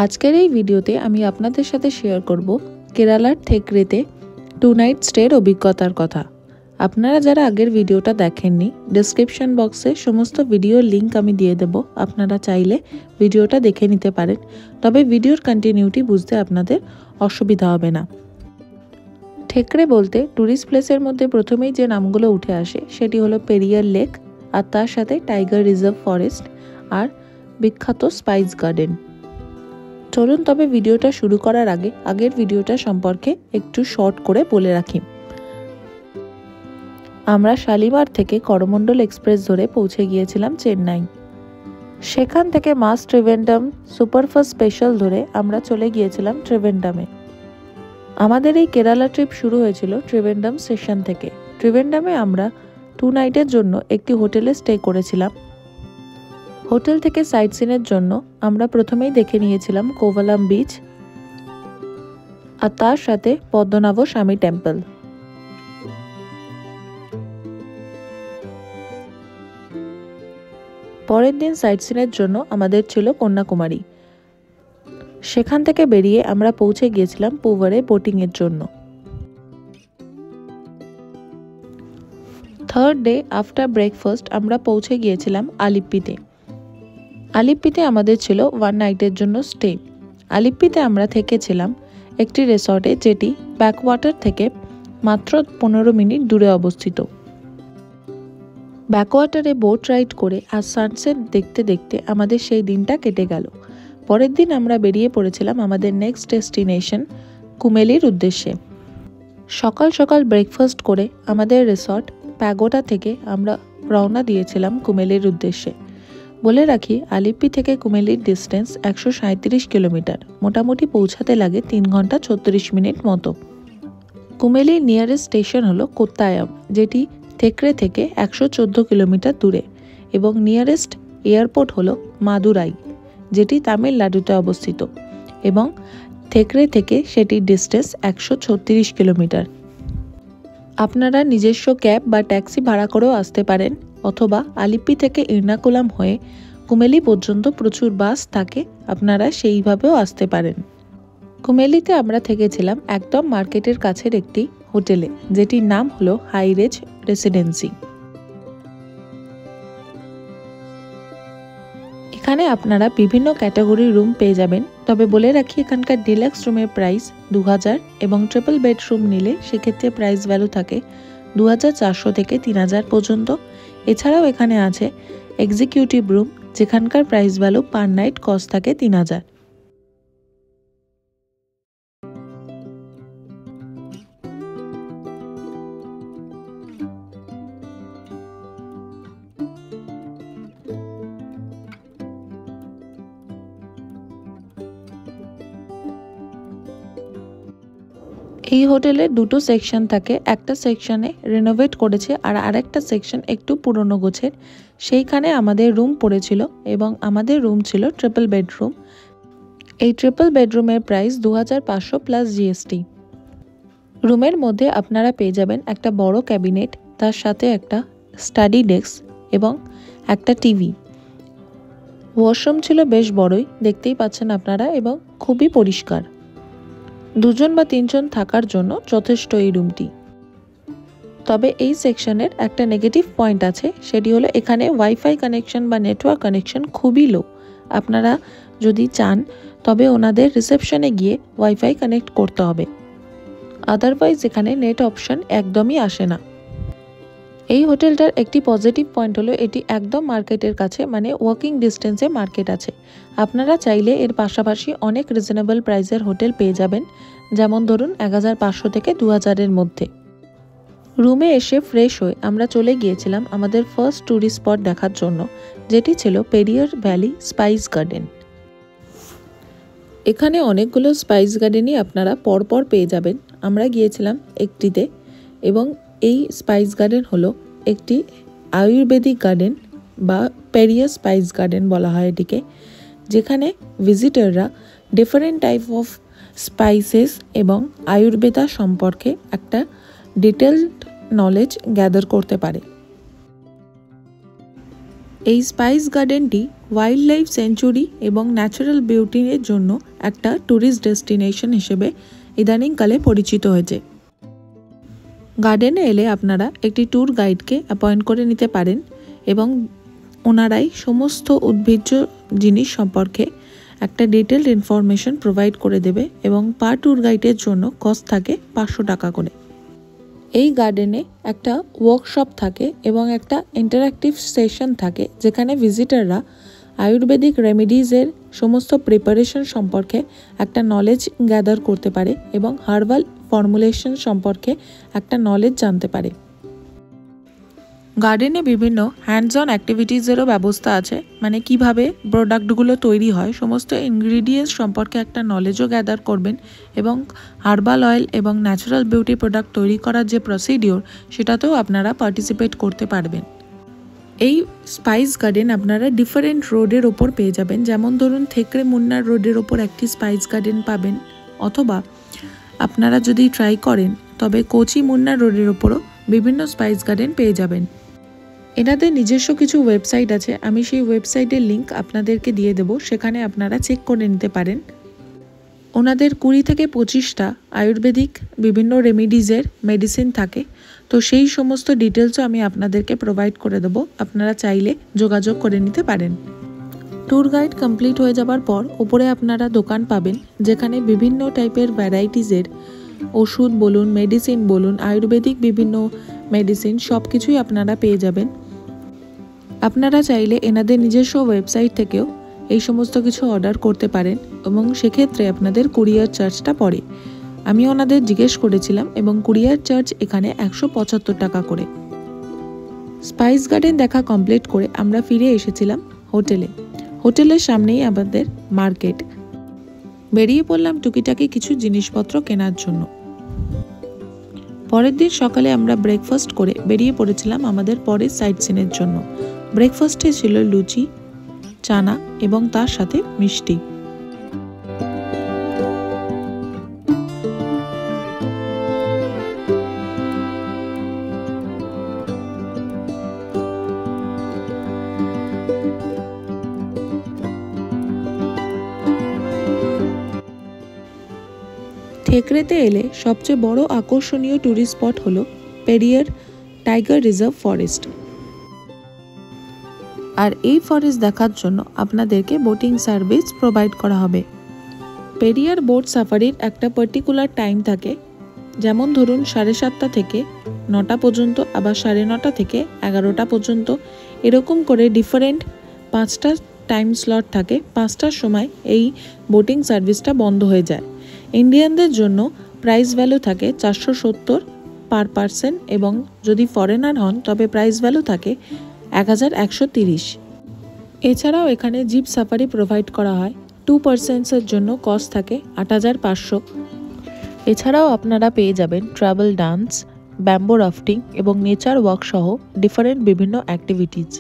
আজকের এই ভিডিওতে আমি আপনাদের সাথে শেয়ার করব কেরালার থেকরেতে 2 নাইট স্টের অভিজ্ঞতার কথা। আপনারা যারা আগের ভিডিওটা দেখেননি, ডেসক্রিপশন বক্সে সমস্ত ভিডিওর লিংক আমি দিয়ে দেব, আপনারা চাইলে ভিডিওটা দেখে নিতে পারেন। তবে ভিডিওর কন্টিনিউটি বুঝতে আপনাদের অসুবিধা হবে না। থেকরে বলতে ট্যুরিস্ট প্লেসের মধ্যে প্রথমেই যে নামগুলো উঠে আসে সেটি হলো পেরিয়ার লেক, আর তার সাথে টাইগার রিজার্ভ ফরেস্ট আর বিখ্যাত স্পাইস গার্ডেন। চলুন তবে ভিডিওটা শুরু করার আগে আগের ভিডিওটা সম্পর্কে একটু শর্ট করে বলে রাখি। আমরা শালিমার থেকে করমণ্ডল এক্সপ্রেস ধরে পৌঁছে গিয়েছিলাম চেন্নাই। সেখান থেকে মাস ট্রিভেন্ডাম সুপারফাস্ট স্পেশাল ধরে আমরা চলে গিয়েছিলাম ট্রিভেন্ডামে। আমাদের এই কেরালা ট্রিপ শুরু হয়েছিল ট্রিভেন্ডাম স্টেশন থেকে। ট্রিভেন্ডামে আমরা 2 নাইটের জন্য একটি হোটেলে স্টে করেছিলাম। হোটেল থেকে সাইট সিনের জন্য আমরা প্রথমেই দেখে নিয়েছিলাম কোভালাম বিচ আর তার সাথে পদ্মনাভ স্বামী টেম্পল। পরের দিন সাইট সিনের জন্য আমাদের ছিল কন্যাকুমারী। সেখান থেকে বেরিয়ে আমরা পৌঁছে গিয়েছিলাম পুভারে বোটিং এর জন্য। থার্ড ডে আফটার ব্রেকফাস্ট আমরা পৌঁছে গিয়েছিলাম আলিপ্পিতে। আলিপ্পিতে আমাদের ছিল 1 নাইটের জন্য স্টে। আলিপ্পিতে আমরা থেকেছিলাম একটি রিসর্টে, যেটি ব্যাকওয়াটার থেকে মাত্র 15 মিনিট দূরে অবস্থিত। ব্যাকওয়াটারে বোট রাইড করে আর সানসেট দেখতে দেখতে আমাদের সেই দিনটা কেটে গেল। পরের দিন আমরা বেরিয়ে পড়েছিলাম আমাদের নেক্সট ডেস্টিনেশন কুমেলির উদ্দেশ্যে। সকাল সকাল ব্রেকফাস্ট করে আমাদের রিসর্ট প্যাগোডা থেকে আমরা রওনা দিয়েছিলাম কুমেলির উদ্দেশ্যে। বলে রাখি, আলিপ্পি থেকে কুমেলির ডিস্টেন্স 137 কিলোমিটার, মোটামুটি পৌঁছাতে লাগে 3 ঘন্টা 36 মিনিট মতো। কুমেলির নিয়ারেস্ট স্টেশন হলো কোত্তায়াম, যেটি থেকরে থেকে 114 কিলোমিটার দূরে, এবং নিয়ারেস্ট এয়ারপোর্ট হলো মাদুরাই, যেটি তামিলনাড়ুতে অবস্থিত, এবং থেকরে থেকে সেটির ডিস্টেন্স 136 কিলোমিটার। আপনারা নিজস্ব ক্যাব বা ট্যাক্সি ভাড়া করেও আসতে পারেন, অথবা আলিপ্পি থেকে এর্নাকুলাম হয়ে কুমেলি পর্যন্ত প্রচুর বাস থাকে, আপনারা সেইভাবেও আসতে পারেন। কুমেলিতে আমরা থেকেছিলাম একদম মার্কেটের কাছের একটি হোটেলে, যেটির নাম হলো হাইরেজ রেসিডেন্সি। এখানে আপনারা বিভিন্ন ক্যাটাগরির রুম পেয়ে যাবেন। তবে বলে রাখি, এখানকার ডিলাক্স রুমের প্রাইস 2000 এবং ট্রিপল বেডরুম নিলে সেক্ষেত্রে প্রাইস ভ্যালু থাকে 2400 থেকে 3000 পর্যন্ত। এছাড়াও এখানে আছে এক্সিকিউটিভ রুম, যেখানকার price value per night cost থাকে 3000। এই হোটেলে দুটো সেকশন থাকে, একটা সেকশনে রিনোভেট করেছে আর আরেকটা সেকশন একটু পুরনো গোছের। সেইখানে আমাদের রুম পড়েছিল এবং আমাদের রুম ছিল ট্রিপল বেডরুম। এই ট্রিপল বেডরুমের প্রাইস 2500 প্লাস জিএসটি। রুমের মধ্যে আপনারা পেয়ে যাবেন একটা বড় ক্যাবিনেট, তার সাথে একটা স্টাডি ডেস্ক এবং একটা টিভি। ওয়াশরুম ছিল বেশ বড়ই, দেখতেই পাচ্ছেন আপনারা, এবং খুবই পরিষ্কার। 2 জন বা 3 জন থাকার জন্য যথেষ্ট এই রুমটি। তবে এই সেকশনের একটা নেগেটিভ পয়েন্ট আছে, সেটি হলো এখানে ওয়াইফাই কানেকশন বা নেটওয়ার্ক কানেকশন খুবই লো। আপনারা যদি চান তবে ওনাদের রিসেপশনে গিয়ে ওয়াইফাই কানেক্ট করতে হবে, আদারওয়াইজ এখানে নেট অপশন একদমই আসে না। এই হোটেলটার একটি পজিটিভ পয়েন্ট হলো এটি একদম মার্কেটের কাছে, মানে ওয়াকিং ডিস্টেন্সে মার্কেট আছে। আপনারা চাইলে এর পাশাপাশি অনেক রিজনেবল প্রাইসের হোটেল পেয়ে যাবেন, যেমন ধরুন 1500 থেকে 2000-এর মধ্যে। রুমে এসে ফ্রেশ হয়ে আমরা চলে গিয়েছিলাম আমাদের ফার্স্ট ট্যুরিস্ট স্পট দেখার জন্য, যেটি ছিল পেরিয়ার ভ্যালি স্পাইস গার্ডেন। এখানে অনেকগুলো স্পাইস গার্ডেনই আপনারা পরপর পেয়ে যাবেন। আমরা গিয়েছিলাম একটিতে, এবং এই স্পাইস গার্ডেন হলো একটি আয়ুর্বেদিক গার্ডেন, বা পেরিয়ার স্পাইস গার্ডেন বলা হয় এটিকে, যেখানে ভিজিটররা ডিফারেন্ট টাইপ অফ স্পাইসেস এবং আয়ুর্বেদা সম্পর্কে একটা ডিটেলড নলেজ গ্যাদার করতে পারে। এই স্পাইস গার্ডেনটি ওয়াইল্ড লাইফ সেঞ্চুরি এবং ন্যাচারাল বিউটির জন্য একটা ট্যুরিস্ট ডেস্টিনেশন হিসেবে ইদানিংকালে পরিচিত হয়েছে। গার্ডেনে এলে আপনারা একটি ট্যুর গাইডকে অ্যাপয়েন্ট করে নিতে পারেন এবং ওনারাই সমস্ত উদ্ভিজ্জ জিনিস সম্পর্কে একটা ডিটেলড ইনফরমেশন প্রোভাইড করে দেবে এবং পার ট্যুর গাইডের জন্য কস্ট থাকে 500 টাকা করে। এই গার্ডেনে একটা ওয়ার্কশপ থাকে এবং একটা ইন্টারঅ্যাক্টিভ সেশন থাকে, যেখানে ভিজিটাররা আয়ুর্বেদিক রেমেডিজের সমস্ত প্রিপারেশন সম্পর্কে একটা নলেজ গ্যাদার করতে পারে এবং হার্বাল ফর্মুলেশন সম্পর্কে একটা নলেজ জানতে পারে। গার্ডেনে বিভিন্ন হ্যান্ডস অন অ্যাক্টিভিটিসেরও ব্যবস্থা আছে, মানে কিভাবে প্রোডাক্টগুলো তৈরি হয় সমস্ত ইনগ্রিডিয়েন্টস সম্পর্কে একটা নলেজও গ্যাদার করবেন এবং হার্বাল অয়েল এবং ন্যাচারাল বিউটি প্রোডাক্ট তৈরি করার যে প্রসিডিওর সেটাতেও আপনারা পার্টিসিপেট করতে পারবেন। এই স্পাইস গার্ডেন আপনারা ডিফারেন্ট রোডের ওপর পেয়ে যাবেন, যেমন ধরুন থেকড়ে মুন্নার রোডের ওপর একটি স্পাইস গার্ডেন পাবেন, অথবা আপনারা যদি ট্রাই করেন তবে কোচি মুন্নার রোডের ওপরও বিভিন্ন স্পাইস গার্ডেন পেয়ে যাবেন। এনাদের নিজস্ব কিছু ওয়েবসাইট আছে, আমি সেই ওয়েবসাইটের লিঙ্ক আপনাদেরকে দিয়ে দেব, সেখানে আপনারা চেক করে নিতে পারেন। ওনাদের 20 থেকে 25টা আয়ুর্বেদিক বিভিন্ন রেমেডিজের মেডিসিন থাকে, তো সেই সমস্ত ডিটেলসও আমি আপনাদেরকে প্রোভাইড করে দেবো, আপনারা চাইলে যোগাযোগ করে নিতে পারেন। ট্যুর গাইড কমপ্লিট হয়ে যাবার পর ওপরে আপনারা দোকান পাবেন, যেখানে বিভিন্ন টাইপের ভ্যারাইটিসের ওষুধ বলুন, মেডিসিন বলুন, আয়ুর্বেদিক বিভিন্ন মেডিসিন সব কিছুই আপনারা পেয়ে যাবেন। আপনারা চাইলে এনাদের নিজস্ব ওয়েবসাইট থেকেও এই সমস্ত কিছু অর্ডার করতে পারেন এবং সেক্ষেত্রে আপনাদের কুরিয়ার চার্জটা পড়ে। আমি ওনাদের জিজ্ঞেস করেছিলাম এবং কুরিয়ার চার্জ এখানে 175 টাকা করে। স্পাইস গার্ডেন দেখা কমপ্লিট করে আমরা ফিরে এসেছিলাম হোটেলে। হোটেলের সামনেই আমাদের মার্কেট। বেরিয়ে পড়লাম টুকিটাকি কিছু জিনিসপত্র কেনার জন্য। পরের দিন সকালে আমরা ব্রেকফাস্ট করে বেরিয়ে পড়েছিলাম আমাদের পরের সাইট সিনের জন্য। ব্রেকফাস্টে ছিল লুচি, চানা এবং তার সাথে মিষ্টি। থেকড়েতে এলে সবচেয়ে বড় আকর্ষণীয় ট্যুরিস্ট স্পট হলো পেরিয়ার টাইগার রিজার্ভ ফরেস্ট। আর এই ফরেস্ট দেখার জন্য আপনাদেরকে বোটিং সার্ভিস প্রোভাইড করা হবে। পেরিয়ার বোট সাফারির একটা পার্টিকুলার টাইম থাকে, যেমন ধরুন 7:30 থেকে 9টা পর্যন্ত, আবার 9:30 থেকে 11টা পর্যন্ত, এরকম করে ডিফারেন্ট 5টা টাইম স্লট থাকে। 5টার সময় এই বোটিং সার্ভিসটা বন্ধ হয়ে যায়। ইন্ডিয়ানদের জন্য প্রাইস ভ্যালু থাকে 470 পার পারসন এবং যদি ফরেনার হন তবে প্রাইস ভ্যালু থাকে 1130। এছাড়াও এখানে জিপ সাফারি প্রোভাইড করা হয়। 2 পারসনসের জন্য কস্ট থাকে 8500। এছাড়াও আপনারা পেয়ে যাবেন ট্রাভেল ডান্স, ব্যাম্বো রাফটিং এবং নেচার ওয়াক সহ ডিফারেন্ট বিভিন্ন অ্যাক্টিভিটিজ।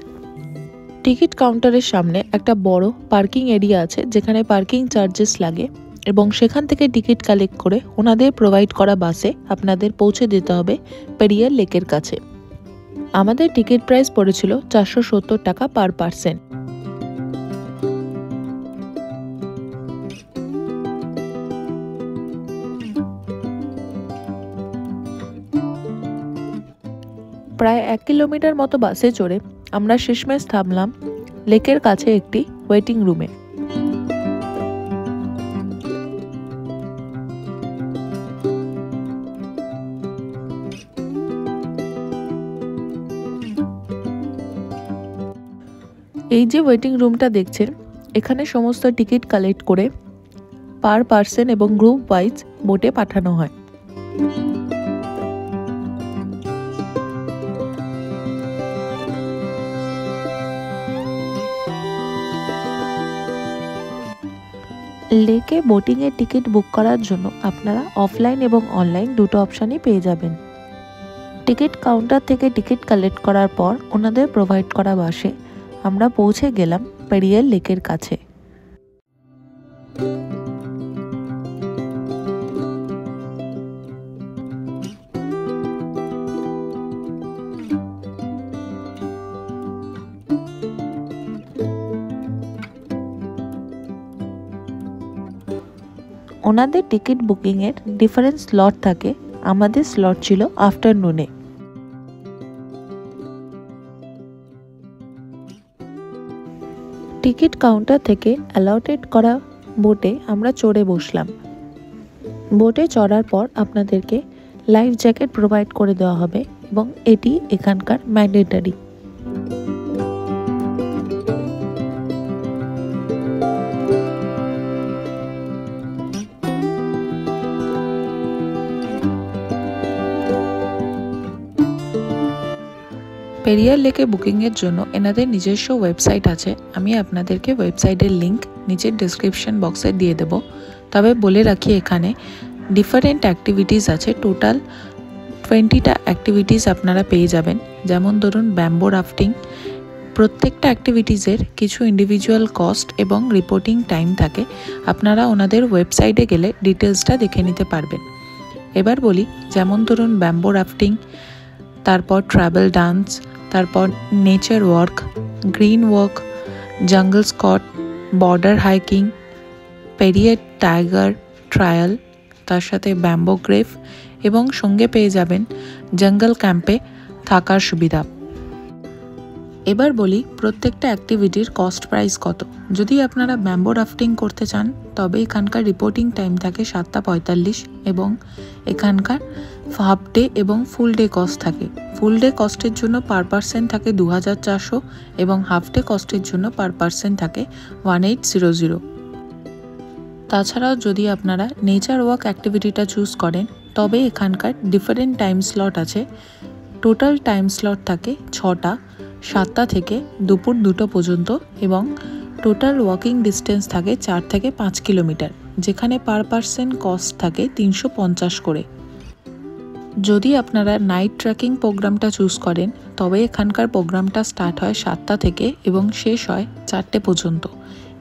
টিকিট কাউন্টারের সামনে একটা বড় পার্কিং এরিয়া আছে, যেখানে পার্কিং চার্জেস লাগে এবং সেখান থেকে টিকিট কালেক্ট করে ওনাদের প্রোভাইড করা বাসে আপনাদের পৌঁছে দিতে হবে পেরিয়ার লেকের কাছে। আমাদের টিকিট প্রাইস পড়েছিল 470 টাকা পার পারসন। প্রায় 1 কিলোমিটার মতো বাসে চড়ে আমরা শেষমেশ থামলাম লেকের কাছে একটি ওয়েটিং রুমে। এই যে ওয়েটিং রুমটা দেখছেন, এখানে সমস্ত টিকিট কালেক্ট করে পার পারসন এবং গ্রুপ ওয়াইজ বোটে পাঠানো হয়। লেকে বোটিংয়ের টিকিট বুক করার জন্য আপনারা অফলাইন এবং অনলাইন দুটো অপশানই পেয়ে যাবেন। টিকিট কাউন্টার থেকে টিকিট কালেক্ট করার পর ওনাদের প্রোভাইড করা বাসে আমরা পৌঁছে গেলাম পেরিয়ার লেকের কাছে। ওনাদের টিকিট বুকিংয়ের ডিফারেন্ট স্লট থাকে, আমাদের স্লট ছিল আফটারনুনে। টিকিট কাউন্টার থেকে অ্যালটেড করা বোটে আমরা চড়ে বসলাম। বোটে চড়ার পর আপনাদেরকে লাইফ জ্যাকেট প্রোভাইড করে দেওয়া হবে এবং এটি এখানকার ম্যান্ডেটরি। পেরিয়ার লেকে বুকিংয়ের জন্য এনাদের নিজস্ব ওয়েবসাইট আছে, আমি আপনাদেরকে ওয়েবসাইটের লিঙ্ক নিচের ডেসক্রিপশন বক্সে দিয়ে দেব। তবে বলে রাখি এখানে ডিফারেন্ট অ্যাক্টিভিটিস আছে, টোটাল 20টা অ্যাক্টিভিটিস আপনারা পেয়ে যাবেন। যেমন ধরুন ব্যাম্বো রাফটিং, প্রত্যেকটা অ্যাক্টিভিটিসের কিছু ইন্ডিভিজুয়াল কস্ট এবং রিপোর্টিং টাইম থাকে, আপনারা ওনাদের ওয়েবসাইটে গেলে ডিটেলসটা দেখে নিতে পারবেন। এবার বলি, যেমন ধরুন ব্যাম্বো রাফটিং, তারপর ট্রাভেল ডান্স, তারপর নেচার ওয়ার্ক, গ্রিন ওয়াক, জঙ্গল Scott, border hiking, Periyar tiger trial, তার সাথে ব্যাম্বো গ্রেভ এবং সঙ্গে পেয়ে যাবেন জঙ্গল ক্যাম্পে থাকার সুবিধা। এবার বলি প্রত্যেকটা অ্যাক্টিভিটির কস্ট প্রাইস কত। যদি আপনারা ব্যাম্বো রাফটিং করতে চান তবে এখানকার রিপোর্টিং টাইম থাকে 7:45 এবং এখানকার হাফ ডে এবং ফুল ডে কস্ট থাকে। ফুল ডে কস্টের জন্য পার পার্সন থাকে 2400 এবং হাফ ডে কস্টের জন্য পার পার্সন থাকে 1800। তাছাড়াও যদি আপনারা নেচার ওয়াক অ্যাক্টিভিটিটা চুজ করেন তবে এখানকার ডিফারেন্ট টাইম স্লট আছে। টোটাল টাইম স্লট থাকে 6টা, 7টা থেকে দুপুর 2টো পর্যন্ত এবং টোটাল ওয়াকিং ডিস্টেন্স থাকে 4 থেকে 5 কিলোমিটার, যেখানে পার পার্সন কস্ট থাকে 350 করে। যদি আপনারা নাইট ট্রেকিং প্রোগ্রামটা চুজ করেন তবে এখানকার প্রোগ্রামটা স্টার্ট হয় 7টা থেকে এবং শেষ হয় 4টে পর্যন্ত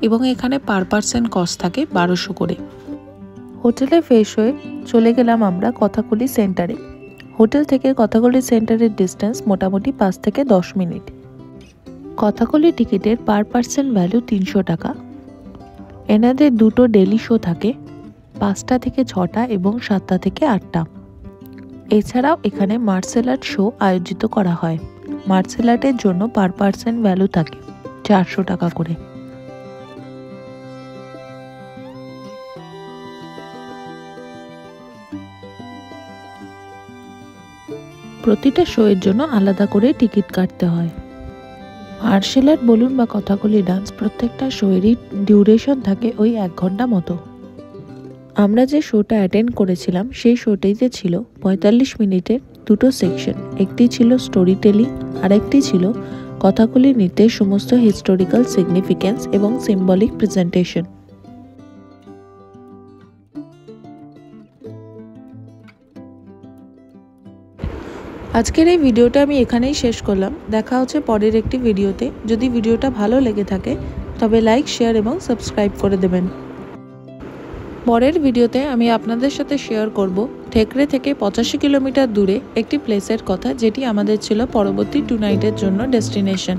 এবং এখানে পার পার্সন কস্ট থাকে 1200 করে। হোটেলে ফ্রেশ হয়ে চলে গেলাম আমরা কথাকলি সেন্টারে। হোটেল থেকে কথাকলি সেন্টারের ডিস্টেন্স মোটামুটি 5 থেকে 10 মিনিট। কথাকলি টিকিটের পার পার্সন ভ্যালু 300 টাকা। এনাদের দুটো ডেলি শো থাকে, 5টা থেকে 6টা এবং 7টা থেকে 8টা। এছাড়াও এখানে মার্শাল আর্ট শো আয়োজিত করা হয়। মার্শাল আর্টের জন্য পার পার্সন ভ্যালু থাকে 400 টাকা করে। প্রতিটা শোয়ের জন্য আলাদা করে টিকিট কাটতে হয়। মার্শাল আর্ট বলুন বা কথাকলি ডান্স, প্রত্যেকটা শোয়েরই ডিউরেশন থাকে ওই 1 ঘন্টা মতো। আমরা যে শোটা অ্যাটেন্ড করেছিলাম সেই শোটিতে ছিল 45 মিনিটের দুটো সেকশন। একটি ছিল স্টোরি টেলিং আর একটি ছিল কথাকলি নৃত্যের সমস্ত হিস্টোরিক্যাল সিগনিফিক্যান্স এবং সিম্বলিক প্রেজেন্টেশন। আজকের এই ভিডিওটা আমি এখানেই শেষ করলাম। দেখা হচ্ছে পরের একটি ভিডিওতে। যদি ভিডিওটা ভালো লেগে থাকে তবে লাইক, শেয়ার এবং সাবস্ক্রাইব করে দেবেন। পরের ভিডিওতে আমি আপনাদের সাথে শেয়ার করব ঠেকরে থেকে 85 কিলোমিটার দূরে একটি প্লেসের কথা, যেটি আমাদের ছিল পরবর্তী 2 নাইটের জন্য ডেস্টিনেশন।